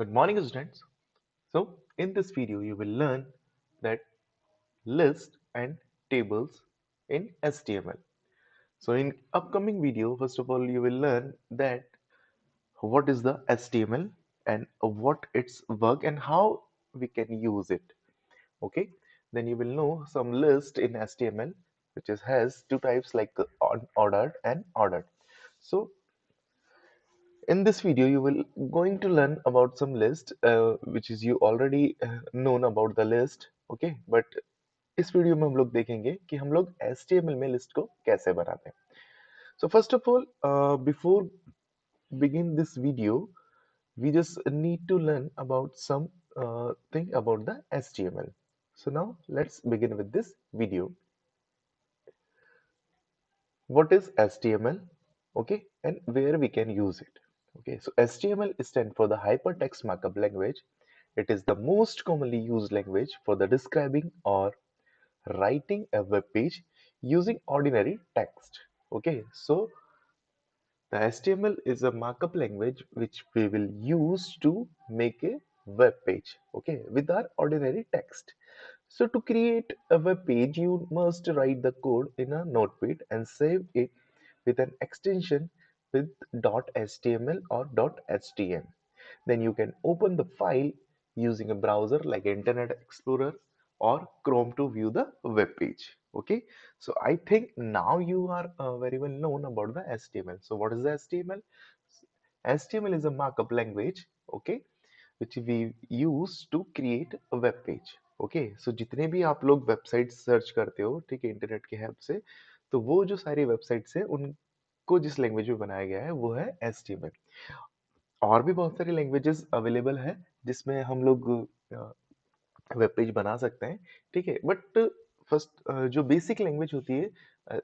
Good morning, students. In this video, you will learn that list and tables in HTML. In upcoming video, first of all, you will learn that what is the HTML and what its work and how we can use it. Okay. Then you will know some list in HTML, which has two types like unordered and ordered. So in this video you will going to learn about some list which is you already known about the list. Okay, but इस video में हम लोग देखेंगे कि हम लोग HTML में list को कैसे बनाते हैं. So first of all, before begin this video, we just need to learn about some thing about the HTML. So now let's begin with this video. What is HTML? Okay, and where we can use it. Okay, so HTML stands for the Hypertext Markup Language. It is the most commonly used language for the describing or writing a web page using ordinary text. Okay, so the HTML is a markup language which we will use to make a web page, okay, with our ordinary text. So to create a web page, you must write the code in a notepad and save it with an extension with .html or .htm. Then you can open the file using a browser like Internet Explorer or Chrome to view the web page. Okay, so I think now you are very well known about the HTML. So what is the HTML? HTML is a markup language, okay, which we use to create a web page. Okay, so जितने भी आप लोग website search करते हो, ठीक है, internet के help से, तो वो जो सारी वेबसाइट्स है उनको जिस लैंग्वेज में बनाया गया है वो है HTML. और भी बहुत सारी लैंग्वेजेस अवेलेबल है जिसमें हम लोग वेब पेज बना सकते हैं, ठीक है, बट फर्स्ट जो बेसिक लैंग्वेज होती है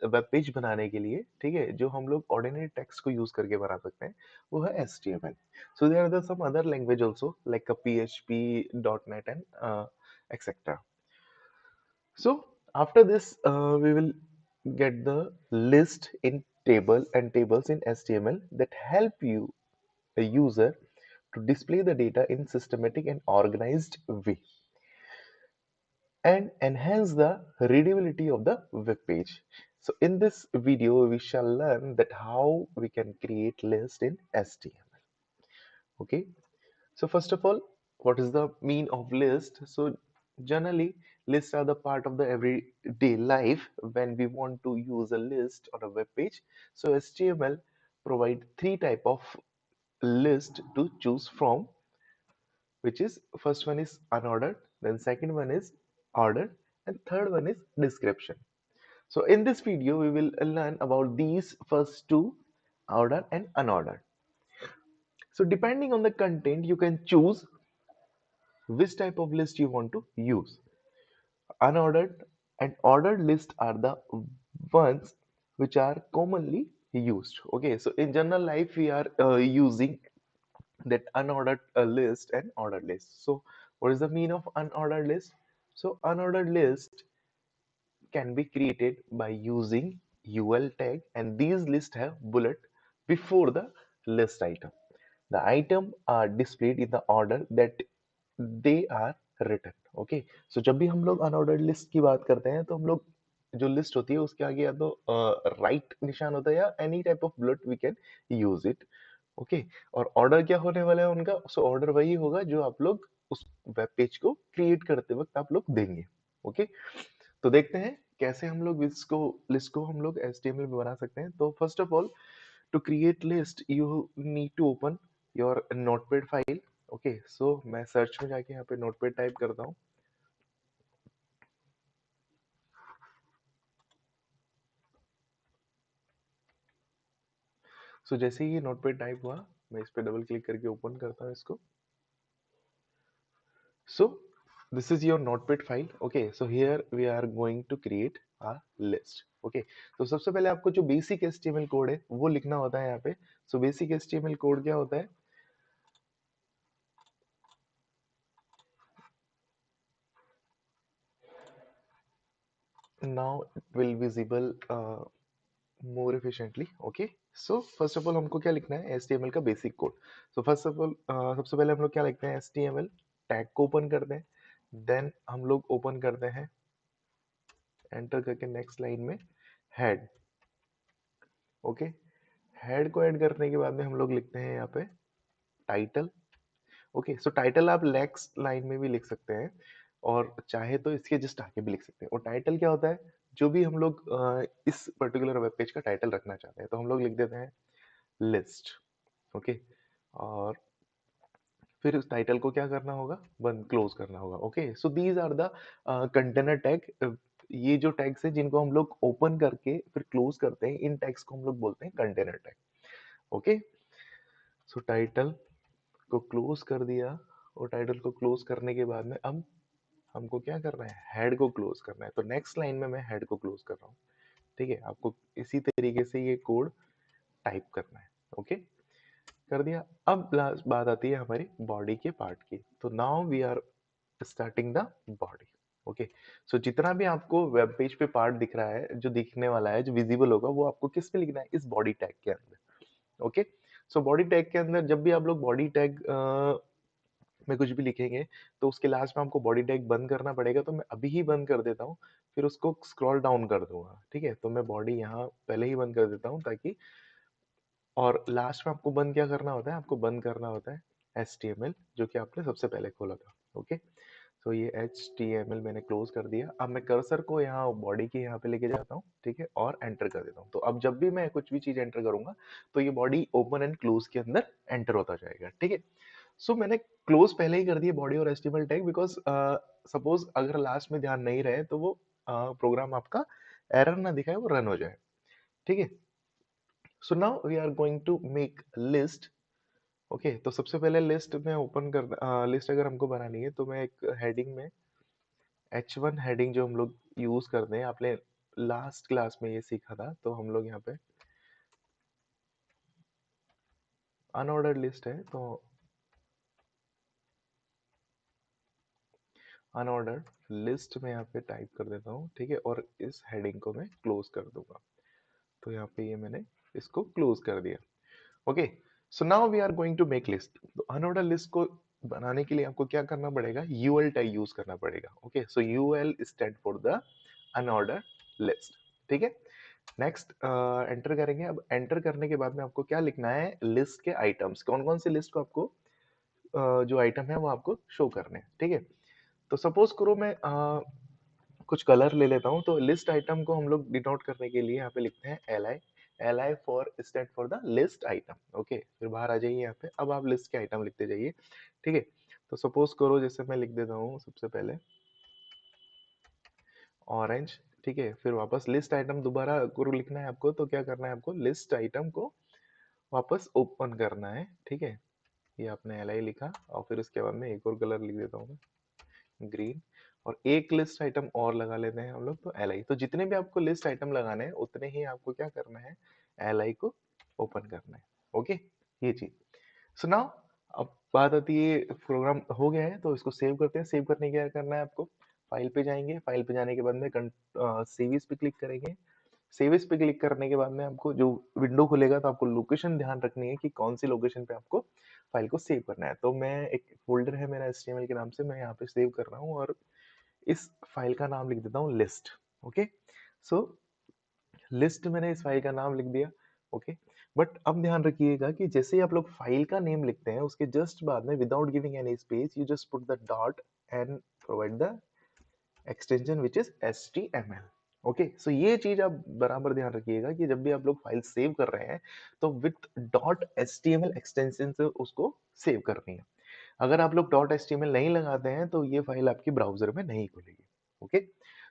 वेब पेज बनाने के लिए, ठीक है, जो हम लोग ऑर्डिनरी टेक्स्ट को यूज करके बना सकते हैं, वो है HTML. So there are some other language also like PHP, .NET and etc. So after this, we will get the list in table and tables in HTML that help you, a user, to display the data in systematic and organized way and enhance the readability of the web page. So in this video, we shall learn that how we can create list in HTML. Okay. So first of all, what is the mean of list? So generally, lists are the part of the everyday life when we want to use a list on a web page. So HTML provide three type of list to choose from, which is first one is unordered, then second one is ordered, and third one is description. So in this video, we will learn about these first two, ordered and unordered. So depending on the content, you can choose which type of list you want to use. Unordered and ordered lists are the ones which are commonly used. Okay, so in general life we are using that unordered list and ordered list. So what is the mean of unordered list? So unordered list can be created by using UL tag, and these lists have bullet before the list item. The item are displayed in the order that they are written. Okay, so जब भी हम लोग unordered list की बात करते हैं तो हम लोग जो लिस्ट होती है उसके आगे या तो राइट निशान होता है या any type of bullet we can use it. Okay, और ऑर्डर क्या होने वाला है उनका? सो ऑर्डर वही होगा जो आप लोग उस वेब पेज को क्रिएट करते वक्त आप लोग देंगे. ओके, तो देखते हैं कैसे हम लोग इसको लिस्ट को हम लोग HTML में बना सकते हैं. तो first of all, to create list you need to open your notepad file. Okay, so मैं सर्च में जाके यहाँ पे notepad टाइप करता हूँ. So जैसे ही ये notepad टाइप हुआ, मैं इस पे डबल क्लिक करके ओपन करता हूँ इसको. So this is your notepad file. Okay, so here we are going to create a list. Okay, तो सबसे पहले आपको जो बेसिक HTML कोड है वो लिखना होता है यहाँ पे. So बेसिक HTML कोड क्या होता है? Now it will visible more efficiently. Okay, so first of all हमको क्या लिखना है HTML का basic code. So first of all सबसे पहले हम लोग क्या लिखते हैं HTML टैग को ओपन करते हैं, देन हम लोग ओपन करते हैं एंटर करके नेक्स्ट लाइन में हेड. ओके, हेड को ऐड करने के बाद में हम लोग लिखते हैं यहाँ पे टाइटल. ओके, सो टाइटल आप नेक्स्ट लाइन में भी लिख सकते हैं और चाहे तो इसके जस्ट आगे भी लिख सकते हैं. और टाइटल क्या होता है, जो भी हम लोग इस पर्टिकुलर वेब पेज का टाइटल रखना चाहते हैं तो हम लोग लिख देते हैं लिस्ट. ओके, और फिर उस टाइटल को क्या करना होगा, बंद क्लोज करना होगा. Okay, so these are the container tag. ये जो टैग्स है जिनको हम लोग ओपन करके फिर क्लोज करते हैं, इन टैग्स को हम लोग बोलते हैं कंटेनर टैग. ओके, सो टाइटल को क्लोज कर दिया और टाइटल को क्लोज करने के बाद में अब हमको क्या करना है, हेड को क्लोज करना है. तो नेक्स्ट लाइन में मैं हेड को क्लोज कर रहा हूँ. ठीक है, आपको इसी तरीके से ये कोड टाइप करना है. ओके, कर दिया. अब लास्ट बात आती है हमारी बॉडी के पार्ट की. तो now we are starting the body. Okay, so जितना भी आपको वेब पेज पे पार्ट दिख रहा है, जो दिखने वाला है, जो विजिबल होगा, वो आपको किस पे लिखना है, इस बॉडी टैग के अंदर. ओके, सो बॉडी टैग के अंदर जब भी आप लोग बॉडी टैग में कुछ भी लिखेंगे तो उसके लास्ट में आपको बॉडी टैग बंद करना पड़ेगा. तो मैं अभी ही बंद कर देता हूँ, फिर उसको स्क्रॉल डाउन कर दूंगा. ठीक है, तो मैं बॉडी यहाँ पहले ही बंद कर देता हूँ ताकि, और लास्ट में आपको बंद क्या करना होता है, आपको बंद करना होता है HTML जो कि आपने सबसे पहले खोला था. ओके, तो ये HTML मैंने क्लोज कर दिया. अब मैं कर्सर को यहाँ बॉडी के यहाँ पे लेके जाता हूँ. ठीक है, और एंटर कर देता हूँ. तो अब जब भी मैं कुछ भी चीज एंटर करूंगा तो ये बॉडी ओपन एंड क्लोज के अंदर एंटर होता जाएगा. ठीक है, सो मैंने क्लोज पहले ही कर दिया बॉडी और HTML टैग, बिकॉज सपोज अगर लास्ट में ध्यान नहीं रहे तो वो प्रोग्राम आपका एरर ना दिखाए, वो रन हो जाए. ठीक है, so now we are going to make list. Okay, तो सबसे पहले लिस्ट में ओपन कर, लिस्ट अगर हमको बनानी है तो मैं एक हेडिंग में H1 हेडिंग जो हम लोग यूज करते हैं, आपने लास्ट क्लास में ये सीखा था, तो हम लोग यहाँ पे अनऑर्डर्ड लिस्ट है तो अनऑर्डर्ड लिस्ट में यहाँ पे टाइप कर देता हूँ. ठीक है, और इस हेडिंग को मैं क्लोज कर दूंगा. तो यहाँ पे ये मैंने इसको क्लोज कर दिया. Okay, so now we are going to make list. तो अनऑर्डर लिस्ट को बनाने के लिए आपको क्या करना पड़ेगा, यूएल टैग यूज करना पड़ेगा. Okay, so UL stand for the unorder list. ठीक है, नेक्स्ट एंटर करेंगे. अब एंटर करने के बाद में आपको क्या लिखना है, लिस्ट के आइटम्स, कौन कौन से लिस्ट को आपको जो आइटम है वो आपको शो करने हैं. ठीक है, तो सपोज करो मैं कुछ कलर ले लेता हूँ. तो लिस्ट आइटम को हम लोग डिनोट करने के लिए यहाँ पे लिखते हैं LI. LI for stand for the list item. Okay, फिर बाहर आ जाइए यहाँ पे. अब आप लिस्ट के आइटम लिखते जाइए. ठीक है, तो सपोज करो जैसे मैं लिख देता हूँ सबसे पहले ऑरेंज. ठीक है, फिर वापस लिस्ट आइटम दोबारा करो लिखना है आपको. तो क्या करना है, आपको लिस्ट आइटम को वापस ओपन करना है. ठीक है, ये आपने LI लिखा और फिर उसके बाद में एक और कलर लिख देता हूँ मैं, ग्रीन. और एक लिस्ट आइटम और लगा लेते हैं हम लोग, तो LI. तो जितने भी आपको लिस्ट आइटम लगाने हैं उतने ही आपको क्या करना है, LI को ओपन करना है. ओके, ये चीज. सो नाउ अब बात आती है, प्रोग्राम हो गया है तो इसको सेव करते हैं. सेव करने के क्या करना है, आपको फाइल पे जाएंगे. फाइल पे जाने के बाद में सेव एज पे क्लिक करेंगे. सेव एज पे क्लिक करने के बाद में आपको जो विंडो खुलेगा तो आपको लोकेशन ध्यान रखनी है कि कौन सी लोकेशन पे आपको फाइल को सेव करना है. तो मैं एक फोल्डर है मेरा HTML के नाम से, मैं यहाँ पे सेव कर रहा हूँ और इस फाइल का नाम लिख देता हूँ लिस्ट. ओके, सो लिस्ट मैंने इस फाइल का नाम लिख दिया. ओके, बट अब ध्यान रखिएगा कि जैसे ही आप लोग फाइल का नेम लिखते हैं उसके जस्ट बाद में without giving any space you just put the dot and provide the extension which is HTML. Okay, so ये चीज आप बराबर ध्यान रखिएगा कि जब भी आप लोग फाइल सेव कर रहे हैं तो विथ डॉट HTML एक्सटेंशन से उसको सेव करनी है. अगर आप लोग डॉट HTML नहीं लगाते हैं तो ये फाइल आपकी ब्राउजर में नहीं खुलेगी. ओके,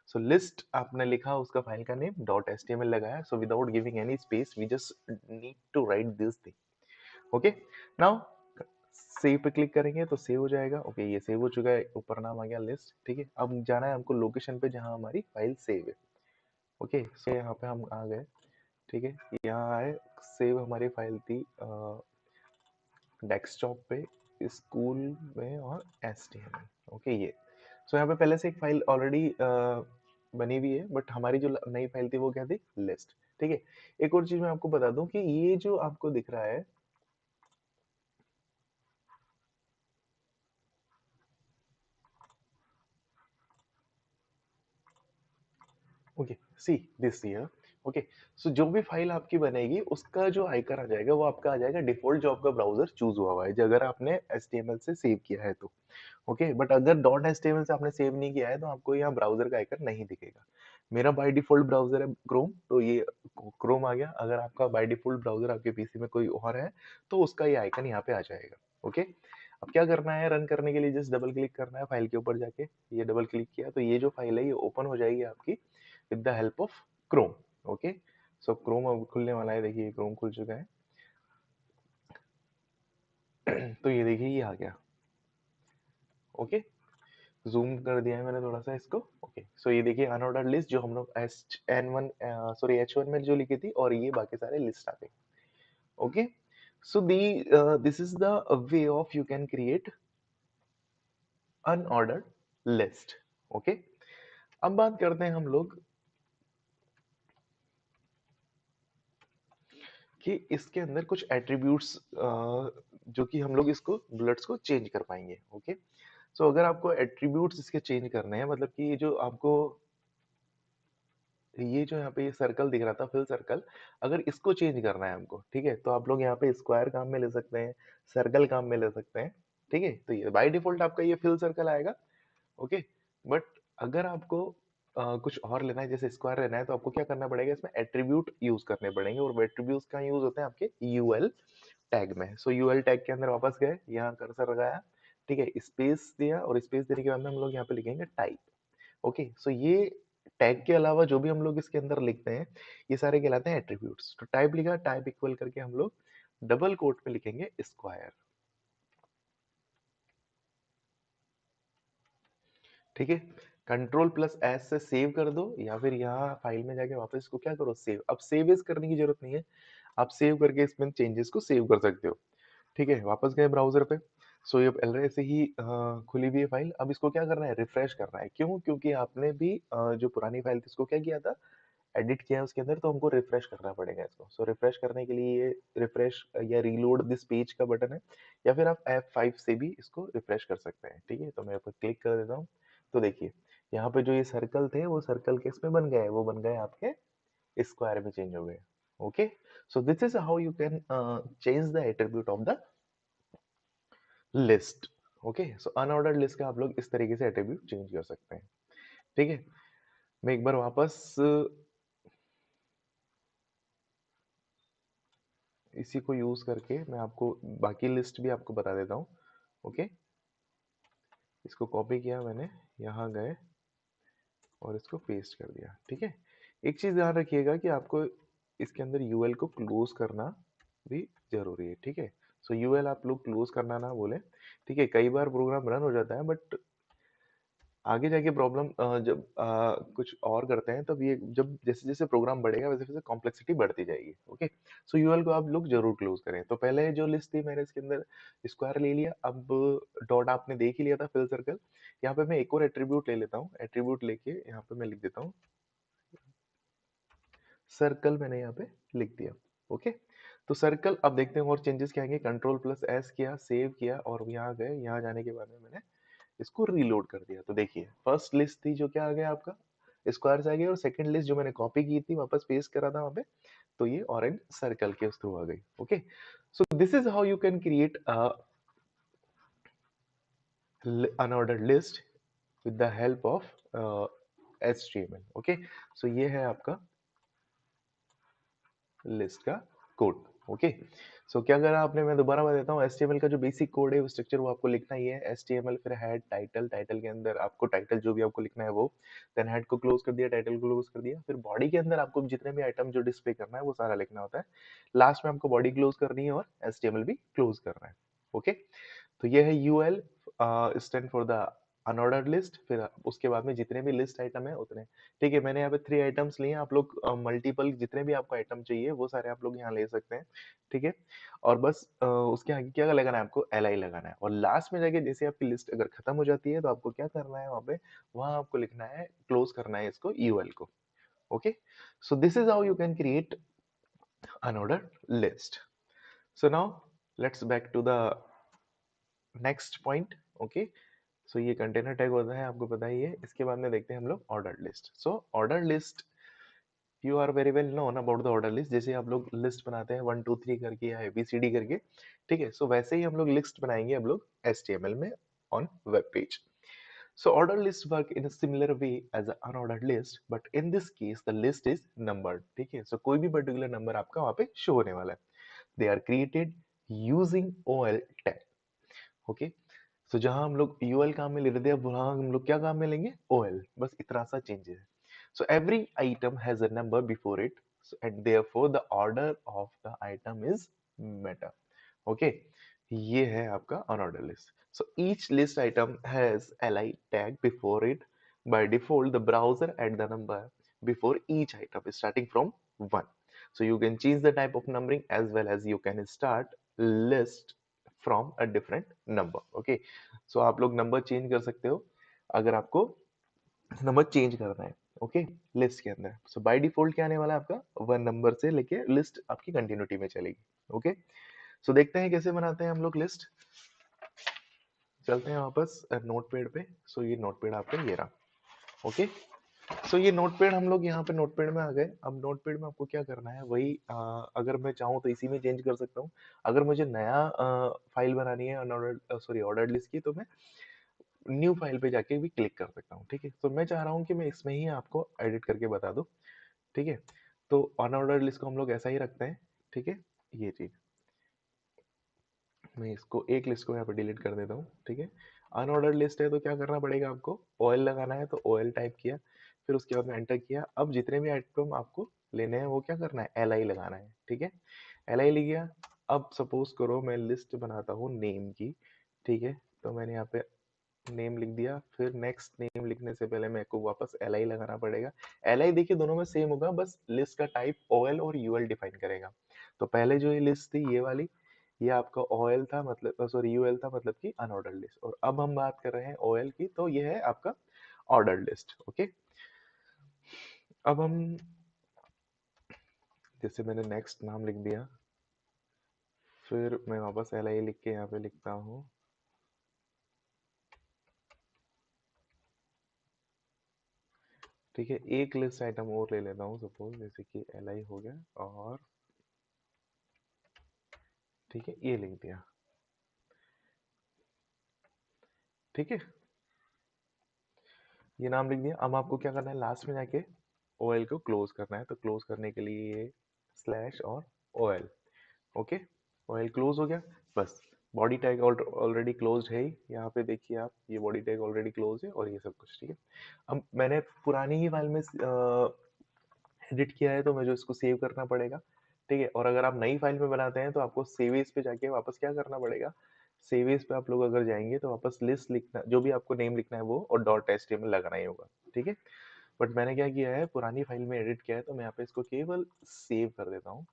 सो लिस्ट आपने लिखा, उसका फाइल का नेम डॉट HTML लगाया. So without giving any space we just need to write this thing. Okay, now save पे क्लिक करेंगे तो सेव हो जाएगा. ओके, ये सेव हो चुका है, ऊपर नाम आ गया लिस्ट. ठीक है, अब जाना है हमको लोकेशन पे जहाँ हमारी फाइल सेव है. ओके, सो यहाँ पे हम आ गए. ठीक है, यहाँ आए, सेव हमारी फाइल थी डेस्कटॉप पे स्कूल में और HTML. ओके, ये सो यहाँ पे पहले से एक फाइल ऑलरेडी बनी हुई है, बट हमारी जो नई फाइल थी वो क्या थी, लिस्ट. ठीक है। एक और चीज मैं आपको बता दूं कि ये जो आपको दिख रहा है, okay, see this here. Okay, so जो भी फाइल आपकी बनेगी उसका जो आइकन आ जाएगा वो आपका आ जाएगा डिफॉल्ट जो आपका ब्राउजर चूज हुआ हुआ है, जो अगर आपने एचटीएमएल से सेव किया है तो। ओके, बट अगर डॉट एचटीएमएल से आपने सेव नहीं किया है तो आपको यहाँ ब्राउजर का आइकन नहीं दिखेगा। मेरा बाय डिफॉल्ट ब्राउजर है क्रोम, तो ये क्रोम आ गया। अगर आपका बाय डिफॉल्ट ब्राउजर आपके पीसी में कोई और है तो उसका ये आइकन यहाँ पे आ जाएगा। ओके, अब क्या करना है, रन करने के लिए जस्ट डबल क्लिक करना है फाइल के ऊपर जाके। ये डबल क्लिक किया तो ये जो फाइल है ये ओपन हो जाएगी आपकी with the help of Chrome. Okay, so Chrome अब खुलने वाला है, देखिए क्रोम खुल चुका है। तो ये देखिए ये आ गया। ओके, जूम कर दिया है मैंने थोड़ा सा इसको। ओके, सो ये देखिए अनऑर्डर्ड लिस्ट जो हम लोग S N one sorry H1 में जो लिखी थी, और ये बाकी सारे लिस्ट आ गए। Okay, so the this is the way of you can create unordered list. Okay, अब बात करते हैं हम लोग कि इसके अंदर कुछ एट्रीब्यूट्स जो कि हम लोग इसको बुलेट्स को चेंज कर पाएंगे। ओके, सो अगर आपको एट्रीब्यूट्स इसके चेंज करने हैं, मतलब कि ये जो आपको ये जो यहाँ पे ये सर्कल दिख रहा था फिल सर्कल, अगर इसको चेंज करना है हमको, ठीक है, तो आप लोग यहाँ पे स्क्वायर काम में ले सकते हैं, सर्कल काम में ले सकते हैं। ठीक है, तो ये बाय डिफॉल्ट आपका ये फिल सर्कल आएगा। ओके, बट अगर आपको कुछ और लेना है जैसे स्क्वायर लेना है तो आपको क्या करना पड़ेगा, इसमें एट्रीब्यूट यूज करने पड़ेंगे, और एट्रीब्यूट्स का यूज होते हैं आपके यूएल टैग में। सो यूएल टैग के अंदर वापस गए, यहाँ कर्सर लगाया, ठीक है, स्पेस दिया, और स्पेस देने के बाद में हम लोग यहाँ पे लिखेंगे टाइप। ओके, सो ये टैग के अलावा जो भी हम लोग इसके अंदर लिखते हैं ये सारे कहलाते हैं एट्रीब्यूट्स। तो टाइप लिखा, टाइप इक्वल करके हम लोग डबल कोट में लिखेंगे स्क्वायर। ठीक है, कंट्रोल प्लस एस से सेव कर दो, या फिर यहाँ फाइल में जाके वापस इसको क्या करो, सेव। अब सेव इस करने की जरूरत नहीं है, आप सेव करके इसमें चेंजेस को सेव कर सकते हो। ठीक है, वापस गए ब्राउजर पे। सो ये पहले से ही खुली हुई है फाइल। अब इसको क्या करना है, रिफ्रेश करना है। क्यों? क्योंकि आपने भी जो पुरानी फाइल थी उसको क्या किया था, एडिट किया है उसके अंदर, तो हमको रिफ्रेश करना पड़ेगा इसको। सो रिफ्रेश करने के लिए ये रिफ्रेश या रीलोड दिस पेज का बटन है, या फिर आप F5 से भी इसको रिफ्रेश कर सकते हैं। ठीक है, तो मैं यहाँ पर क्लिक कर देता हूँ। तो देखिए यहाँ पे जो ये सर्कल थे वो सर्कल किस में बन गए, वो बन गए आपके स्क्वायर में चेंज हो गए। Okay, so this is how you can change the attribute of the list. Okay, so unordered list का आप लोग इस तरीके से एट्रीब्यूट चेंज कर सकते हैं। ठीक है, मैं एक बार वापस इसी को यूज करके मैं आपको बाकी लिस्ट भी आपको बता देता हूँ। ओके, इसको कॉपी किया मैंने, यहाँ गए और इसको पेस्ट कर दिया। ठीक है, एक चीज ध्यान रखिएगा कि आपको इसके अंदर यूएल को क्लोज करना भी जरूरी है। ठीक है, सो यूएल आप लोग क्लोज करना ना बोले। ठीक है, कई बार प्रोग्राम रन हो जाता है, बट आगे जाके प्रॉब्लम जब कुछ और करते हैं तब ये, जब जैसे जैसे प्रोग्राम बढ़ेगा वैसे वैसे कॉम्प्लेक्सिटी बढ़ती जाएगी। ओके, सो यूएल को आप लोग जरूर क्लोज करें। तो पहले जो लिस्ट थी मैंने इसके अंदर स्क्वायर ले लिया, अब डॉट आपने देख ही लिया था फिल सर्कल। यहाँ पे मैं एक और एट्रीब्यूट ले लेता हूँ, एट्रीब्यूट लेके यहाँ पे मैं लिख देता हूँ सर्कल, मैंने यहाँ पे लिख दिया। ओके, तो सर्कल, अब देखते हैं और चेंजेस क्या आएंगे। कंट्रोल प्लस एस किया, सेव किया, और यहाँ गए, यहाँ जाने के बाद में मैंने इसको रीलोड कर दिया। तो देखिए फर्स्ट लिस्ट थी जो क्या आ गया आपका स्क्वायर आ गया, और सेकंड लिस्ट जो मैंने कॉपी की थी वापस पेस्ट करा था वहां पे, तो ये ऑरेंज सर्कल के थ्रू आ गई। Okay, so this is how you can create unordered list with the help of HTML। Okay, so ये है आपका लिस्ट का कोड। ओके, सो क्या करा आपने, मैं दोबारा बता देता हूँ। HTML का जो बेसिक कोड है वो स्ट्रक्चर वो आपको लिखना ही है। HTML फिर हेड, टाइटल, टाइटल के अंदर आपको टाइटल जो भी आपको लिखना है वो, देन हेड को क्लोज कर दिया, टाइटल को क्लोज कर दिया, फिर बॉडी के अंदर आपको जितने भी आइटम जो डिस्प्ले करना है वो सारा लिखना होता है। लास्ट में आपको बॉडी क्लोज करनी है और HTML भी क्लोज करना है। ओके, तो ये है UL stand for the unordered list. फिर उसके बाद में जितने भी लिस्ट आइटम है उतने, ठीक है, मैंने यहाँ पे 3 आइटम्स लिए हैं। आप लोग मल्टीपल जितने भी आपको आइटम चाहिए वो सारे आप लोग यहाँ ले सकते हैं। ठीक है, और बस उसके आगे क्या लगाना है, आपको LI लगाना है, और लास्ट में जाके जैसे आपकी लिस्ट अगर खत्म हो जाती है तो आपको क्या करना है, वहाँ पे वहाँ आपको लिखना है, क्लोज करना है इसको यूएल को। Okay, so this is how you can create unordered list. So now let's back to the next point. Okay, सो ये कंटेनर टैग होता है, आपको पता ही है। इसके बाद में देखते हैं हम लोग order list. So order list, you are very well known about the order list. जैसे आप लोग लिस्ट बनाते हैं 1 2 3 करके या ABCD करके, ठीक है, सो वैसे ही हम लोग लिस्ट बनाएंगे हम लोग HTML में on web page. So order list work in a similar way as an unordered list, but in this case the list is numbered, ठीक है। so कोई भी पर्टिकुलर नंबर आपका वहाँ पे शो होने वाला है। They are created using OL tag, okay. So जहां हम लोग यूएल काम में ले रहे थे, अब वहां हम लोग क्या काम में लेंगे, ओएल। बस इतना सा चेंज है। So every item has a number before it, and therefore the order of the item is matter, okay. ये है आपका unordered list. So each list item has li tag before it. By default the browser at the number before each item starting from 1. So you can change the type of numbering as well as you can start list from a different number, okay। so आप लोग number change कर सकते हो अगर आपको number change करना है, okay, list के अंदर। सो बाय डिफॉल्ट क्या आने वाला है आपका, 1 नंबर से लेके लिस्ट आपकी कंटिन्यूटी में चलेगी, ओके। सो देखते हैं कैसे बनाते हैं हम लोग लिस्ट। चलते हैं वापस नोटपैड पे। सो ये नोटपैड आपका ये रहा, ओके। सो ये नोटपैड हम लोग यहाँ पे नोटपैड में आ गए। अब नोटपैड में आपको क्या करना है, वही अगर मैं चाहूँ तो इसी में चेंज कर सकता हूँ। अगर मुझे नया फाइल बनानी है अनऑर्डर्ड सॉरी ऑर्डर्ड लिस्ट की, तो मैं न्यू फाइल पे जाके भी क्लिक कर सकता हूँ, ठीक है। तो मैं चाह रहा हूँ कि मैं इसमें ही आपको एडिट करके बता दूँ, ठीक है। तो अनऑर्डर्ड लिस्ट को हम लोग ऐसा ही रखते हैं, ठीक है। ये चीज मैं इसको एक लिस्ट को यहाँ पे डिलीट कर देता हूँ, ठीक है। अनऑर्डर्ड लिस्ट है तो क्या करना पड़ेगा आपको, ऑयल लगाना है तो ऑयल टाइप किया, फिर उसके बाद में एंटर किया। अब जितने भी आइटम आपको लेने हैं वो क्या करना है, LI लगाना है, ठीक है। LI लिख गया। अब सपोज करो मैं लिस्ट बनाता हूँ नेम की, ठीक है। तो मैंने यहाँ पे नेम लिख दिया, फिर नेक्स्ट नेम लिखने से पहले मेरे को वापस LI लगाना पड़ेगा। LI देखिए दोनों में सेम होगा, बस लिस्ट का टाइप OL और UL डिफाइन करेगा। तो पहले जो ये लिस्ट थी ये वाली, ये आपका OL था, मतलब सॉरी UL था, मतलब कि अनऑर्डर्ड लिस्ट। और अब हम बात कर रहे हैं OL की, तो ये है आपका ऑर्डर्ड लिस्ट, ओके। अब हम जैसे मैंने नेक्स्ट नाम लिख दिया, फिर मैं वापस LI लिख के यहाँ पे लिखता हूँ, ठीक है। एक लिस्ट आइटम और ले लेता हूँ, सपोज जैसे कि LI हो गया, और ठीक है ये लिख दिया, ठीक है। ये नाम लिख दिया। अब आपको क्या करना है, लास्ट में जाके OL को क्लोज करना है। तो क्लोज करने के लिए ये स्लैश और OL, ओके। OL क्लोज हो गया। बस बॉडी टैग ऑलरेडी क्लोज है ही, यहाँ पे देखिए आप, ये बॉडी टैग ऑलरेडी क्लोज है और ये सब कुछ, ठीक है। अब मैंने पुरानी ही फाइल में एडिट किया है, तो मुझे इसको सेव करना पड़ेगा, ठीक है। और अगर आप नई फाइल में बनाते हैं तो आपको सेव एज पे जाके वापस क्या करना पड़ेगा, सेव एज पे आप लोग अगर जाएंगे तो वापस लिस्ट लिखना, जो भी आपको नेम लिखना है वो, और डॉट HTML लगाना ही होगा, ठीक है। बट मैंने क्या किया है, पुरानी फाइल में एडिट किया है, तो मैं यहाँ पे इसको केवल सेव कर देता हूँ,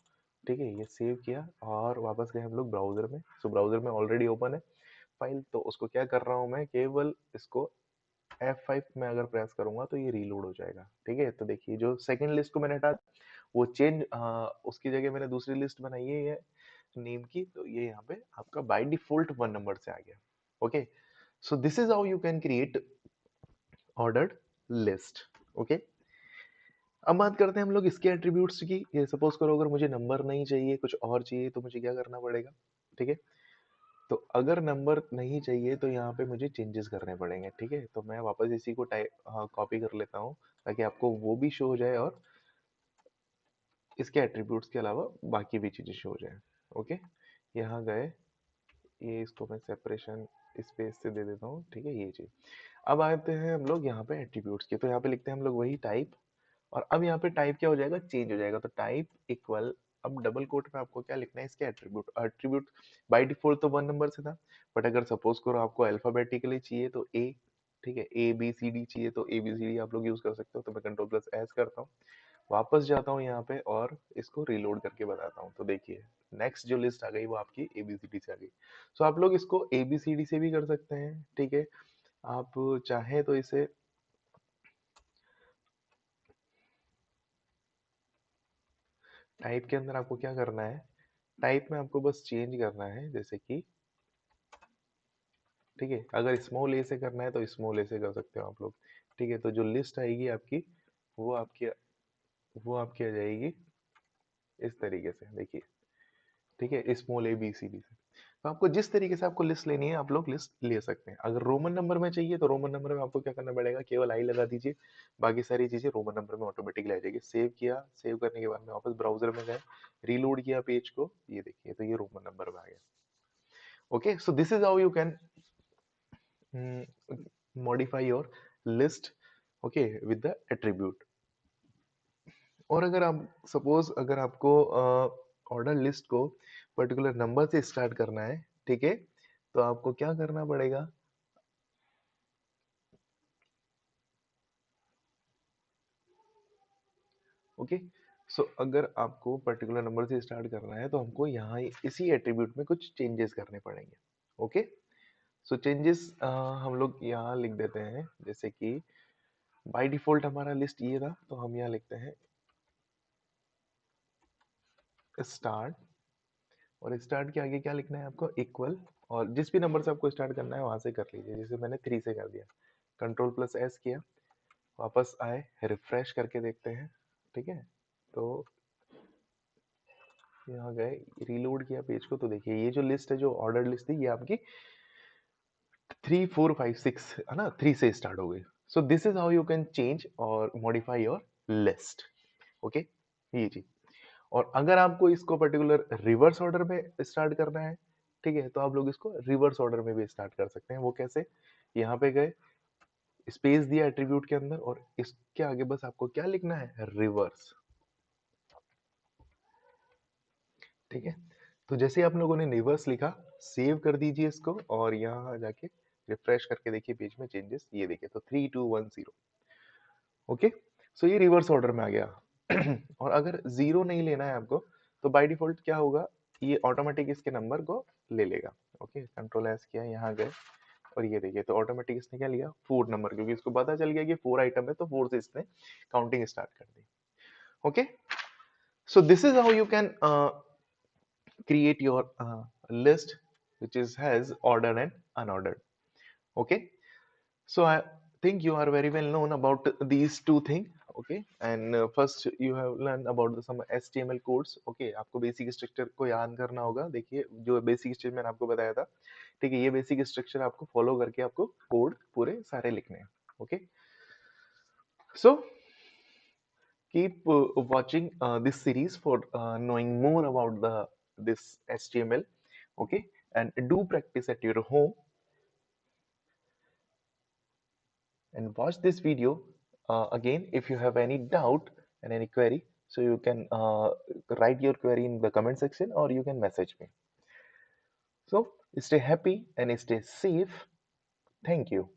ठीक है। ये सेव किया और वापस गए हम लोग ब्राउजर में। सो ब्राउजर में ऑलरेडी ओपन है फाइल, तो उसको क्या कर रहा हूँ मैं, केवल इसको F5 में अगर प्रेस करूंगा तो ये रीलोड हो जाएगा, ठीक है। तो देखिए जो सेकंड लिस्ट को मैंने हटा, वो चेंज, उसकी जगह मैंने दूसरी लिस्ट बनाई है ये नेम की, तो ये यहाँ पे आपका बाय डिफॉल्ट 1 नंबर से आ गया, okay. So this is how you can create ordered list, okay. अब बात करते हैं हम लोग इसके एट्रीब्यूट्स की। ये सपोज करो अगर मुझे नंबर नहीं चाहिए, कुछ और चाहिए, तो मुझे क्या करना पड़ेगा, ठीक है। तो अगर नंबर नहीं चाहिए तो यहाँ पे मुझे चेंजेस करने पड़ेंगे, ठीक है। तो मैं वापस इसी को टाइप कॉपी कर लेता हूँ, ताकि आपको वो भी शो हो जाए और इसके एट्रीब्यूट्स के अलावा बाकी भी चीजें शो हो जाए, ओके। यहाँ गए, ये इसको मैं सेपरेशन स्पेस से दे देता हूँ, ठीक है, ये चीज। अब आते हैं हम लोग यहाँ पे एट्रीब्यूट्स की। तो यहाँ पे लिखते हैं हम लोग वही टाइप, और अब यहाँ पे टाइप क्या हो जाएगा, चेंज हो जाएगा। तो टाइप इक्वल, अब डबल कोट में आपको क्या लिखना है, इसके एट्रीब्यूट। एट्रीब्यूट बाय डिफॉल्ट तो 1 नंबर से था, बट अगर सपोज करो आपको अल्फाबेटिकली चाहिए तो A, ठीक है, ABCD चाहिए तो ABCD आप लोग यूज कर सकते हो। तो मैं कंट्रोल+S करता हूँ, वापस जाता हूँ यहाँ पे और इसको रीलोड करके बताता हूँ। तो देखिए नेक्स्ट जो लिस्ट आ गई वो आपकी ABCD से आ गई। सो आप लोग इसको ABCD से भी कर सकते हैं, ठीक है। आप चाहें तो इसे टाइप के अंदर आपको क्या करना है, टाइप में आपको बस चेंज करना है, जैसे कि ठीक है, अगर स्मॉल ए से करना है तो स्मॉल ए से कर सकते हो आप लोग। ठीक है, तो जो लिस्ट आएगी आपकी, वो आपकी वो आपकी आ जाएगी इस तरीके से, देखिए। ठीक है, small a b c d से। तो आपको जिस तरीके से आपको लिस्ट लेनी है आप लोग लिस्ट ले सकते हैं। अगर रोमन नंबर में चाहिए तो रोमन नंबर में आपको क्या करना पड़ेगा, केवल आई लगा दीजिए, बाकी सारी चीजें रोमन नंबर में ऑटोमेटिकली आ जाएगी। सेव किया, सेव करने के बाद में वापस ब्राउजर में गए, रीलोड किया पेज को, ये देखिए तो ये रोमन नंबर में आ गया। Okay, so this is how you can modify your list, okay, with the attribute. और अगर आप सपोज अगर आपको ऑर्डर लिस्ट को पर्टिकुलर नंबर से स्टार्ट करना है, ठीक है, तो आपको क्या करना पड़ेगा, ओके। सो अगर आपको पर्टिकुलर नंबर से स्टार्ट करना है तो हमको यहाँ इसी एट्रीब्यूट में कुछ चेंजेस करने पड़ेंगे। ओके, सो चेंजेस हम लोग यहाँ लिख देते हैं, जैसे कि बाय डिफॉल्ट हमारा लिस्ट ये था, तो हम यहाँ लिखते हैं स्टार्ट, और स्टार्ट के आगे क्या लिखना है आपको, इक्वल, और जिस भी नंबर से आपको स्टार्ट करना है वहां से कर लीजिए। जैसे मैंने 3 से कर दिया, कंट्रोल प्लस एस किया, वापस आए, रिफ्रेश करके देखते हैं। ठीक है, तो यहाँ गए, रीलोड किया पेज को, तो देखिए ये जो लिस्ट है, जो ऑर्डर लिस्ट थी, ये आपकी 3 4 5 6 है ना, 3 से स्टार्ट हो गई। सो this is how you can change और मॉडिफाई योर लिस्ट। ओके, ये चीज। और अगर आपको इसको पर्टिकुलर रिवर्स ऑर्डर में स्टार्ट करना है, ठीक है, तो आप लोग इसको रिवर्स ऑर्डर में भी स्टार्ट कर सकते हैं। वो कैसे, यहाँ पे गए, स्पेस दिया एट्रीब्यूट के अंदर, और इसके आगे बस आपको क्या लिखना है, रिवर्स। ठीक है, तो जैसे आप लोगों ने रिवर्स लिखा, सेव कर दीजिए इसको, और यहाँ जाके रिफ्रेश करके देखिए पेज में चेंजेस, ये देखिए, तो 3210। ओके, सो ये रिवर्स ऑर्डर में आ गया। और अगर जीरो नहीं लेना है आपको, तो बाय डिफॉल्ट क्या होगा, ये ऑटोमेटिक इसके नंबर को ले लेगा। ओके, कंट्रोल एस किया, यहाँ गए, और ये देखिए तो ऑटोमेटिक इसने क्या लिया, 4 नंबर, क्योंकि इसको पता चल गया कि 4 आइटम है, तो 4 से इसने काउंटिंग स्टार्ट कर दी। Okay, so this is how you can create your list which is has ordered and unordered. Okay, so I think you are very well known about these two things. Okay, and first you have learned about some HTML codes. Okay, आपको basic structure को याद करना होगा। देखिए जो basic structure मैंने आपको बताया था, ठीक है, ये बेसिक स्ट्रक्चर आपको फॉलो करके आपको कोड पूरे सारे लिखने हैं। Okay, so keep watching this series for knowing more about the this HTML. Okay, and do practice at your home, and watch this video again if you have any doubt and any query, so you can write your query in the comment section, or you can message me. So stay happy and stay safe. Thank you.